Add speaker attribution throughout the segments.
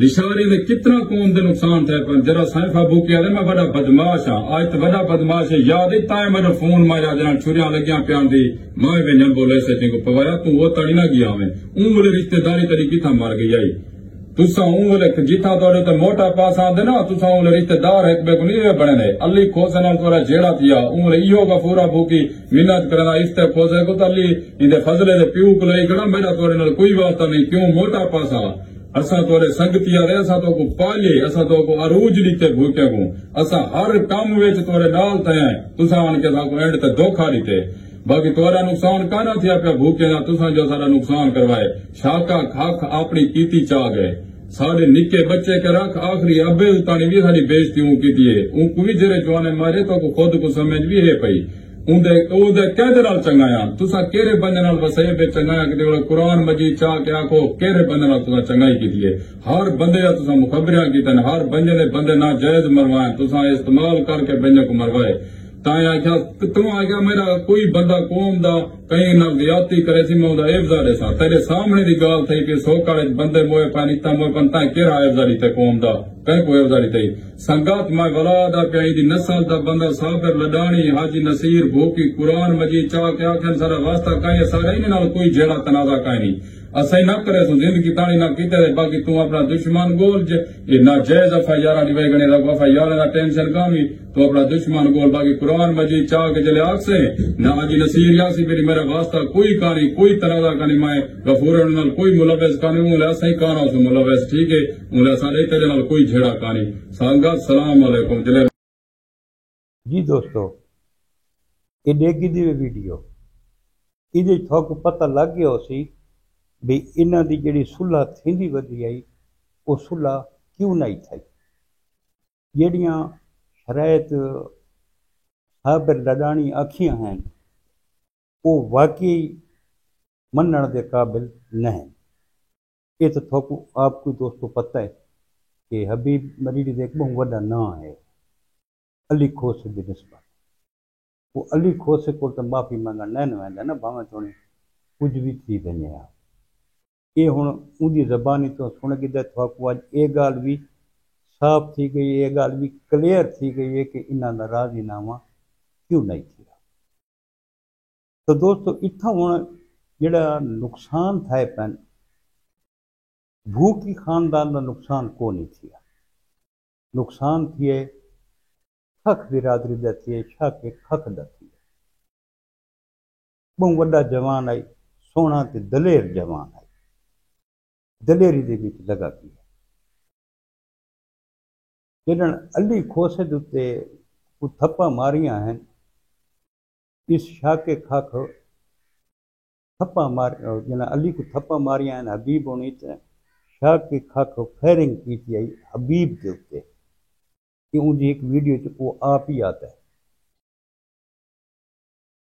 Speaker 1: لشاری نے کتنا قوم دے نقصان تھے پر جرا سائفہ بھوکیا دے میں بڑا بدماش ہاں آج تو بڑا بدماش ہے یاد ہی تائیں میرا فون مارا جنان چھریاں لگیاں پیان دی ماں بھی نم بولے سے تین کو پوایا تو وہ تڑی نہ گیا میں اون بولے رشتہ داری تری کی تھا مار گئی آئی تسا اون بولے جیتا توڑے تو موٹا پاس آن دے نا تسا اون بولے رشتہ دار ایک بے کو نہیں بڑھے نے علی کھوسنا تورا جیڑا تھیا اون بولے ایہو کا پورا بھوکی منت کرنا استے کھوسے کو تو علی اندے فضلے دے پیو کو لئی کڑا میرا توڑے نال کوئی واسطہ نہیں کیوں موٹا پاسا اسا تورے سنگتیا رہے اسا تو کو پالے اسا تو کو عروج لیتے بھوکے کو اسا ہر کام وچ تورے نال تے تسا ان کے سا کو اینڈ تے دھوکا دیتے باقی تورا نقصان کانا تھیا پیا بھوکے نہ تسا جو سارا نقصان کروائے شاکا کھاک اپنی کیتی چاہ گئے سارے نکے بچے کے رکھ آخری ابے اتانی بھی ساری بیزتی ہوں کی دیئے ان کو بھی جرے جوانے مارے تو خود کو سمجھ بھی ہے پئی اون دے کہدے نال چنگایا تسا کیرے بندے نال وسائے پہ چنگایا کہ دیکھو قرآن مجید چاہ کے آکھو کیرے بندے نال تسا چنگائی کی دیئے ہر بندے یا تسا مخبریاں کی تن ہر بندے نے بندے نہ جائز مروائیں تسا استعمال کر کے بندے کو مروائے تائیں آکھیا تم آکھیا میرا کوئی بندہ قوم دا کہیں نہ زیادتی کرے سی میں دا افزا دے سا تیرے سامنے دی گال تھی کہ سوکڑے بندے موئے پانیتا موئے پانتا کیرا افزا دی تے قوم دا کہیں کوئی افزا دی تے سنگات ماں ولادا پیائی دی نسل دا بندہ صابر لڈانی حاجی نصیر بھوکی قرآن مجید چاہ کے آکھیں سارا واسطہ کہیں سارا ہی نال کوئی جیڑا تنازع کہیں نہیں اسے نہ کرے سو زندگی تانی نہ کیتے دے باقی تم اپنا دشمن گول یہ نہ جائز افا یارہ دی وے گنے دا افا یارہ دا ٹینشن کامی تو اپنا دشمن گول باقی قرآن مجید چاہ کے جلے آگ سے نہ آجی نصیر یاسی میری میرا واسطہ کوئی کانی کوئی تنازع کانی مائے غفور نال کوئی ملوث کانی مولے ایسا ہی کانا سو ملوث ٹھیک ہے مولے سارے تیرے نال کوئی جھیڑا کانی سانگات سلام علیکم جلے
Speaker 2: جی دوستو یہ دیکھی دی ویڈیو یہ تھوک پتہ لگ گیا سی بھی انہاں دی جڑی صلح تھیندی ودی آئی وہ صلح کیوں نہیں تھئی جڑیاں شرائط صابر لڈانی آکھیاں ہیں وہ واقعی منن دے قابل نہ ہیں یہ تو تھوکو آپ کو دوستو پتہ ہے کہ حبیب مریدی دے ایک بہت وڈا نام ہے علی کھوسے دی نسبت وہ علی کھوسے کو تو معافی منگا نہ ویندا نا بھاویں تھوڑی کچھ بھی تھی ونے آ یہ ہن اودی زبانی تو سن کے تے تھوکو اج اے گال بھی صاف تھی گئی یہ گال بھی کلیئر تھی گئی ہے کہ انہاں دا راضی نامہ کیوں نہیں تھیا تو دوستو اتھاں ہن جڑا نقصان تھائے پن بھوکی خاندان دا نقصان کو نہیں تھیا نقصان تھیے کھک برادری دا تھیے شاہ کے کھک دا تھیے بہت وڈا جوان آئی سونا تے دلیر جوان آئی دلیری دے وچ لگا گیا جنہاں علی کھوسے دے کو تھپا ماریاں ہیں اس شاہ کے کھک تھپا مار جنہاں علی کو تھپا ماریاں ہیں حبیب ہونی تے شاہ کے کھک فیرنگ کی تھی آئی حبیب دے اتے کہ ان دی ایک ویڈیو چ وہ آپ ہی آتا ہے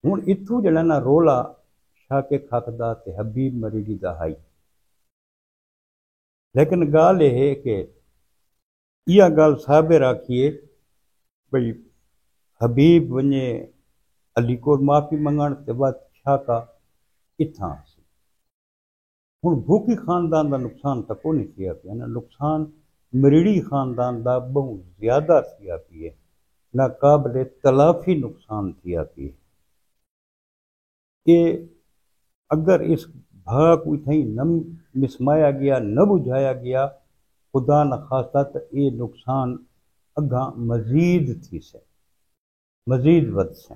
Speaker 2: ہن اتھوں جڑا نا رولا شاہ کے کھک دا تے حبیب مریدی دا ہائی لیکن گال یہ ہے کہ یہ گال صابر آکھیے بھئی حبیب ونجے علی کو معافی منگن تے بعد شاہ کا اتھاں سی ہن بھوکی خاندان دا نقصان تا کو نہیں کیا پیا نا نقصان مریڑی خاندان دا بہت زیادہ تھیا پیے نہ قابل تلافی نقصان تھیا پیے کہ اگر اس بھا کو اتھائی نہ مسمایا گیا نہ بجھایا گیا خدا نخواستہ تو یہ نقصان اگاں مزید تھی سے مزید ود سے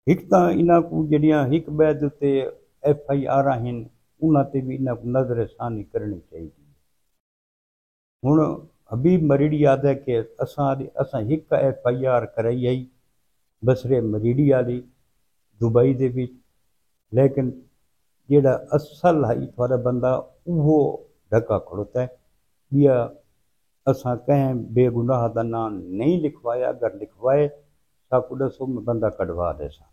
Speaker 2: ایک تاں انہاں کو جڑیاں ایک بیت تے ایف آئی آر ہیں انہاں تے بھی انہاں کو نظر ثانی کرنی چاہیے ہن حبیب مریڑی یاد ہے کہ اساں ایک ایف آئی آر کرائی آئی بسرے مریڑی والی دبئی دے وچ لیکن جیڑا اصل ہے تھوڑا بندہ وہ ڈھکا کھڑوتا ہے بیا اساں کہیں بے گناہ دا نام نہیں لکھوایا اگر لکھوائے ساکو دسو میں بندہ کڑوا دے سا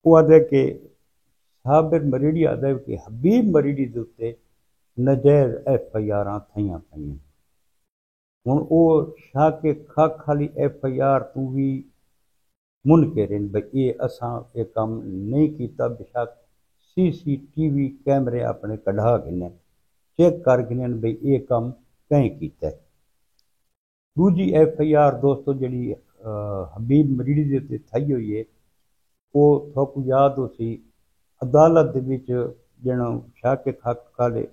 Speaker 2: وہ آدھے کہ صابر مریڑی آدھے کہ حبیب مریڑی دوتے نجائز ایف آئی آراں تھیاں پئیاں ہن او شاہ کے کھک خالی ایف آئی آر تو بھی منکرین بھئی یہ اساں یہ کام نہیں کیتا بشک سی سی ٹی وی کیمرے اپنے کڑھا گنے چیک کر گئے بھئی یہ کام کہیں کیتا ہے۔ دوجی ایف آئی آر دوستو جڑی حبیب مریڑی دے تے تھئی ہوئی ہے وہ تھوکو یاد ہو سی عدالت دے وچ جنوں شاک حق کالے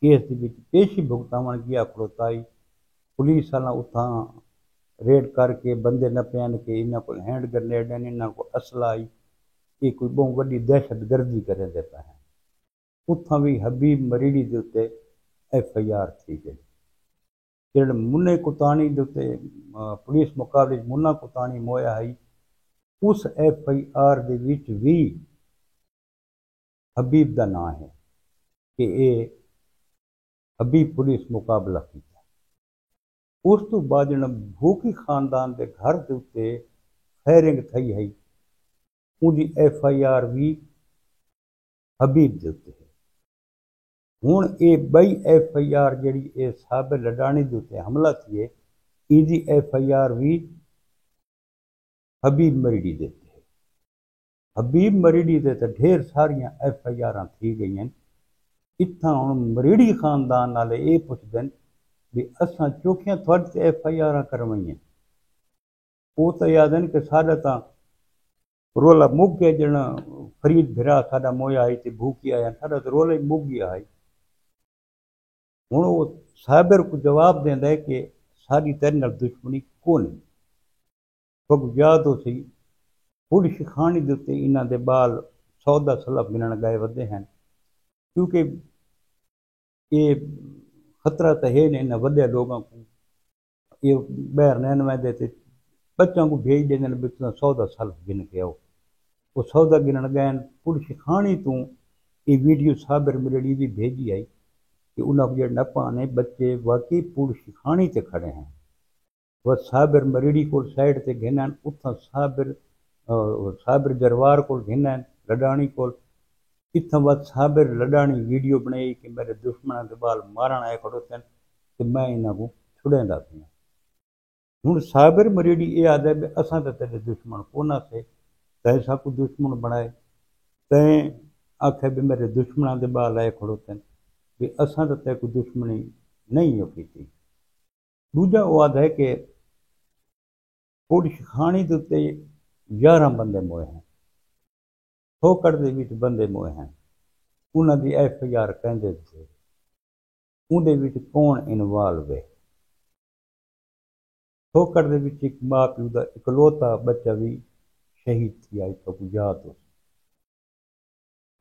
Speaker 2: کیس دے وچ پیشی بھگتاون گیا کھڑوتائی پولیس والا اتھاں ریڈ کر کے بندے نہ پین کے انہاں کول ہینڈ گرنیڈ ہیں انہاں کو اسلحہ آئی یہ کوئی بہت وڈی دہشت گردی کرے دے پے ہیں اتھاں بھی حبیب مریڑی دے تے ایف آئی آر تھی گئی جڑے منہ کتانی دے تے پولیس مقابلے منہ کتانی مویا ہے اس ایف آئی آر دے وچ بھی حبیب دا نام ہے کہ اے حبیب پولیس مقابلہ کیتا اس تو بعد جڑا بھوکی خاندان دے گھر دے تے فائرنگ تھئی ہے ان دی ایف آئی آر بھی حبیب دے تے ہن اے بئی ایف آئی آر جڑی اے صابر لڈانی دے تے حملہ تھیے ان دی ایف آئی آر بھی حبیب مریڑی دے تے حبیب مریڑی دے تے ڈھیر ساریاں ایف آئی آراں تھی گئی ہیں اتھاں ہن مریڑی خاندان والے یہ پوچھدن بھی اساں چوکیاں تھوڑے تے ایف آئی آراں کروائیں وہ تو یاد ہے کہ ساڈا تاں رولا مک گیا جنا فرید بھرا ساڈا مویا آئی تے بھوکی آیا ساڈا تو رولا ہی مک گیا ہے ہن وہ صابر کو جواب دیندا ہے کہ ساری تیرے نال دشمنی کون تو یاد ہو سی پوری شخانی دے تے انہاں دے بال 100 سلف گنن گئے ودے ہیں کیونکہ یہ خطرہ تو ہے نہیں وڈے لوگوں کو یہ باہر نین میں دیتے بچوں کو بھیج دیں بچوں 100 سلف گن کے آؤ وہ 100 گنن گئے پوری شخانی تو یہ ویڈیو صابر مریڑی بھی بھیجی آئی کہ انہاں کو جڑے نپانے بچے واقعی پوری شخانی تے کھڑے ہیں وہ صابر مریڑی کو سائڈ تے گھنن اتھاں صابر جروار کو گھنن لڈانی کو اتھاں بعد صابر لڈانی ویڈیو بنائی کہ میرے دشمناں دے بال مارن آئے کھڑوتے ہیں کہ میں انہاں کو چھڑیندا پیا ہن صابر مریڑی یہ آدھے بھی اساں تے تیرے دشمن کونا سے تے ساکو دشمن بنائے تے آکھے بھی میرے دشمناں دے بال آئے کھڑوتے ہیں بھی اساں تے تے کوئی دشمنی نہیں ہو کیتی دوجا وہ آدھا ہے کہ پوری شخانی دے تے 11 بندے موئے ہیں ٹھوکر دے وچ بندے موئے ہیں انہاں دی ایف آئی آر کہندے تھے ان دے وچ کون انوالو ہے ٹھوکر دے وچ ایک ماں پیو دا اکلوتا بچہ بھی شہید تھی آئی تو یاد ہو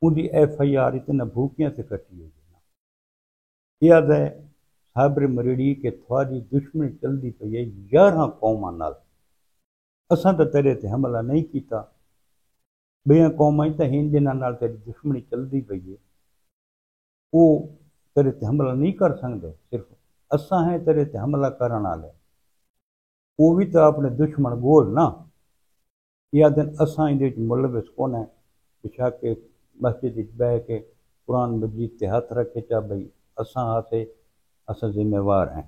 Speaker 2: ان دی ایف آئی آر اتنا بھوکیاں سے کٹی ہوئی ہے یاد ہے صابر مریڑی کہ تھوڑی دشمنی چلدی پئی ہے 11 قوماں نال اساں تے تیرے تے حملہ نہیں کیتا بیاں قوماں تے ہن جنہاں نال تیری دشمنی چلدی پئی ہے وہ تیرے تے حملہ نہیں کر سکدے صرف اساں ہیں تیرے تے حملہ کرن والے وہ بھی تو اپنے دشمن گول نہ یا دن اساں اندے ملوث کون ہے بشاک مسجد بہ کے قرآن مجید تے ہاتھ رکھے چا بھئی اساں آتے اساں ذمہ وار ہیں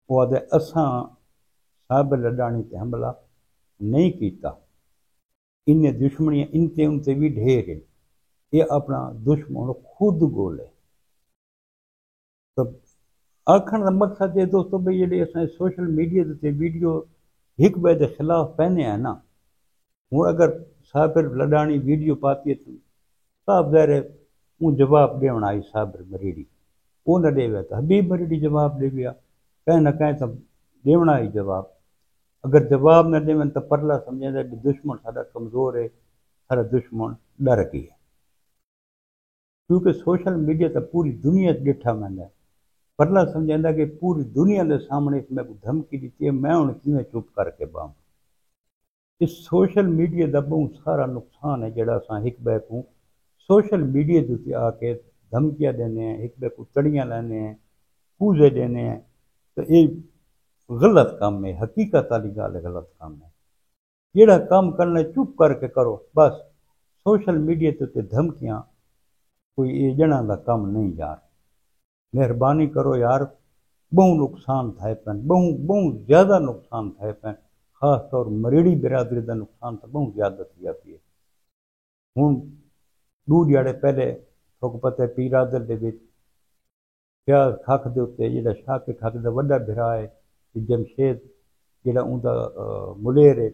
Speaker 2: وہ آدھے اساں صابر لڈانی تے حملہ نہیں کیتا انہیں دشمنیاں ان تے بھی ڈھیر ہیں یہ اپنا دشمن خود گول ہے تو آکھن کا مقصد یہ دوستو بھئی جڑے اساں سوشل میڈیا تے ویڈیو ایک بے دے خلاف پہنے ہیں نا ہوں اگر صابر لڈانی ویڈیو پاتی ہے تو صاحب ظاہر ہے وہ جواب ڈیون آئی صابر مریڑی وہ نہ دے تو حبیب مریڑی جواب دے گیا کہیں نہ کہیں تو ڈیون آئی جواب اگر جواب نہ دیں تو پرلا سمجھیں کہ دشمن سارا کمزور ہے سارا دشمن ڈر گئی ہے کیونکہ سوشل میڈیا تو پوری دنیا ڈٹھا میں نے پرلا سمجھا کہ پوری دنیا کے سامنے میں کو دھمکی دیتی ہے میں ہوں کیویں چپ کر کے باں اس سوشل میڈیا کا بہت سارا نقصان ہے جڑا اساں ایک بے کو سوشل میڈیا تے آ کے دھمکیاں دینے ہیں ایک بے کو تڑیاں لینے ہیں پوجے دینے ہیں تو یہ غلط کام ہے حقیقت والی گل غلط کام ہے جڑا کام کرنا چپ کر کے کرو بس سوشل میڈیا تے دھمکیاں کوئی یہ جنا کا کام نہیں یار مہربانی کرو یار بہت نقصان تھائے پین بہت زیادہ نقصان تھائے پین خاص طور مریڑی برادری کا نقصان تو بہت زیادہ تھیا پی ہے ہوں دو دیہڑے پہلے تھوک پتہ پیرادر دے وچ پیاز کھک دے اتنے جڑا شاہ کے کھک دا وڈا بھرا ہے جمشید جڑا اوندا ملیر ہے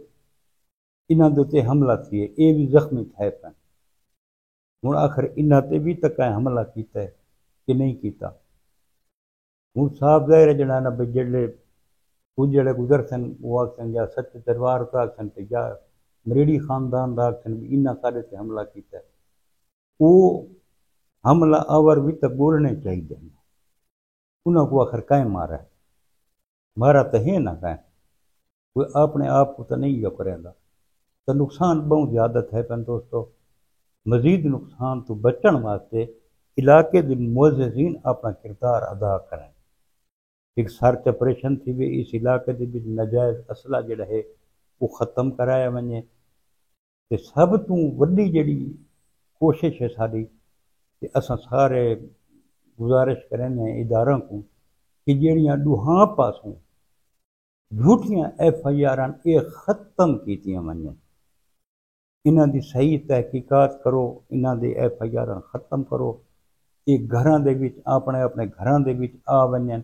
Speaker 2: انہاں دے اتنے حملہ تھیے اے بھی زخمی تھے پن ہن آخر انہاں تے بھی تک حملہ کیتا ہے کہ نہیں کیتا ہن صاحب ظاہر ہے جڑا نا بھئی جڑے کچھ جڑے گزر سن وہ آکھن یا سچ دربار کا آکھن تے یا مریڑی خاندان دا آکھن بھی انہاں ساڈے تے حملہ کیتا ہے وہ حملہ آور بھی تو بولنے چاہیے انہوں کو آخر کہیں مارا ہے مارا تو ہے نہ کہیں کوئی اپنے آپ کو تو نہیں جو کریں گا تو نقصان بہت زیادہ ہے پن دوستو مزید نقصان تو بچن واسطے علاقے کے معززین اپنا کردار ادا کریں ایک سرچ آپریشن تھی بھی اس علاقے کے ناجائز اسلحہ جڑا ہے وہ ختم کرایا ونجے تے سب تو وڈی جڑی کوشش ہے ساری کہ اساں سارے گزارش کریں اداروں کو کہ جڑیاں دوہاں پاسوں جھوٹیاں ایف آئی آر یہ ختم کیتیاں ونجن انہاں دی صحیح تحقیقات کرو انہاں دی ایف آئی آر ختم کرو یہ گھراں دے وچ اپنے اپنے گھراں دے وچ آ ونجن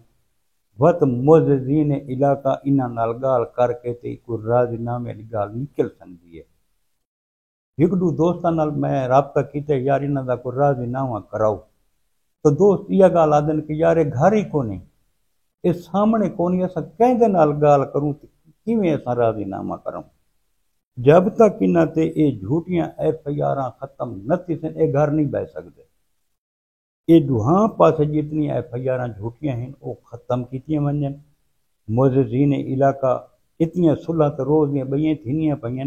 Speaker 2: وقت معززین علاقہ انہاں نال گال کر کے تے کوئی راضی نامے دی گال نکل سکدی ہے ایک دو دوستاں نال میں رابطہ کیتے یار انہاں دا کوئی راضی نامہ کراؤ تو دوست یہ گال آدن کہ یار گھر ہی کو نہیں یہ سامنے کو نہیں اساں کہندے نال گال کروں تے کیویں اساں راضی نامہ کروں جب تک انہاں تے یہ جھوٹیاں ایف آئی آراں ختم نہ تھیسن یہ گھر نہیں بہ سکدے یہ دوہاں پاسے جتنی ایف آئی آراں جھوٹیاں ہیں وہ ختم کیتیاں ونجن معززین علاقہ اتنیاں صلح تے روز دیاں بئیاں تھینیاں پئیاں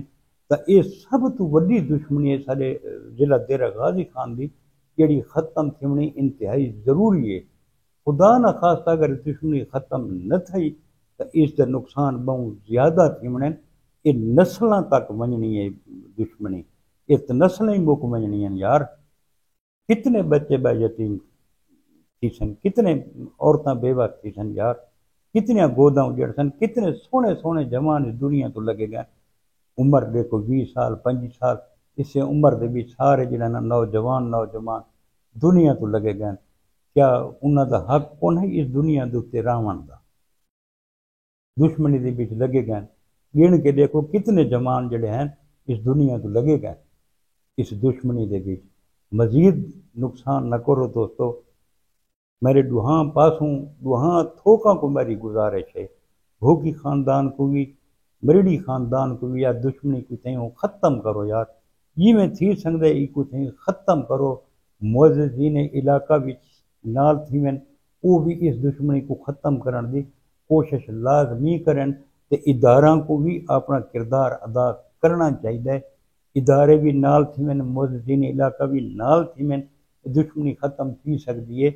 Speaker 2: تا یہ سب تو وڈی دشمنی ہے سارے ضلع دیرہ غازی خان دی جڑی ختم تھیونی انتہائی ضروری ہے خدا نہ خواستہ اگر دشمنی ختم نہ تھی تو اس دا نقصان بہت زیادہ تھیونے یہ نسلاں تک ونجنی ہے دشمنی یہ نسلیں مک ونجنی ہیں یار کتنے بچے بے یتیم تھی سن کتنے عورتاں بیوہ تھی سن یار کتنے گوداں اجڑ سن کتنے سونے سونے جوان اس دنیا تو لگے گئے عمر دیکھو 20 سال 25 سال اس سے عمر دے بھی سارے جڑے نا نوجوان دنیا تو لگے گئے کیا انہاں دا حق کون ہے اس دنیا دے تے راون دا دشمنی دے وچ لگے گئے گن کے دیکھو کتنے جوان جڑے ہیں اس دنیا تو لگے گئے اس دشمنی دے وچ مزید نقصان نہ کرو دوستو میرے دوہاں پاسوں دوہاں تھوکاں کو میری گزارش ہے بھوکی خاندان کو بھی مریڑی خاندان کو بھی یا دشمنی کو تھیں ختم کرو یار جی میں تھی سکدے ای کو تھیں ختم کرو معززین علاقہ وچ نال تھیون وہ بھی اس دشمنی کو ختم کرن دی کوشش لازمی کرن تے اداراں کو بھی اپنا کردار ادا کرنا چاہیے ادارے بھی نال تھیون معززین علاقہ بھی نال تھیون دشمنی ختم تھی سکدی ہے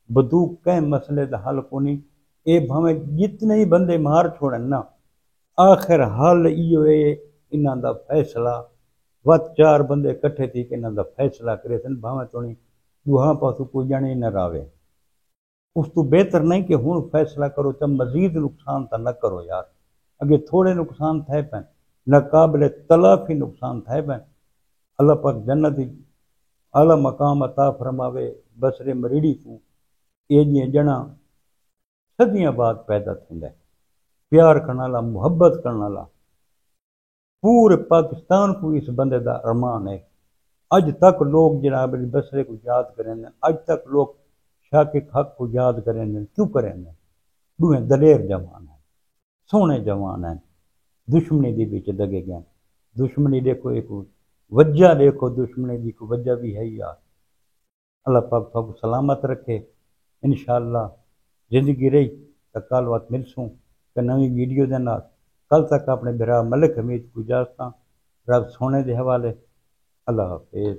Speaker 2: بدوق کہیں مسئلے دا حل کو نہیں اے بھاویں جتنے ہی بندے مار چھوڑن نا آخر حل ایو ہے انہاں دا فیصلہ وقت 4 بندے کٹھے تھی کہ انہاں دا فیصلہ کرے سن بھاویں تو نہیں دوہاں پاسوں کوئی جانے نہ راوے اس تو بہتر نہیں کہ ہن فیصلہ کرو تو مزید نقصان تا نہ کرو یار اگے تھوڑے نقصان تھے پن نہ قابل تلافی نقصان تھے پن اللہ پاک جنت اعلیٰ مقام عطا فرماوے بصرے مریڑی کو یہ جیاں جنا صدیاں بعد پیدا تھیندا ہے پیار کرنا لا محبت کرنا لا پورے پاکستان کو اس بندے دا ارمان ہے اج تک لوگ جناب بصرے کو یاد کریں اج تک لوگ شاہ کے حق کو یاد کریں کیوں کریں دوہیں دلیر جوان ہیں سونے جوان ہیں دشمنی دی وچ لگے گئے دشمنی دیکھو ایک وجہ دیکھو دشمنی دی کو وجہ بھی ہے یار اللہ پاک کو سلامت رکھے انشاءاللہ زندگی رہی تو کل وقت ملسوں کہ نوی ویڈیو دے نال کل تک اپنے برا ملک حمید کو اجازتاں رب سونے دے حوالے اللہ حافظ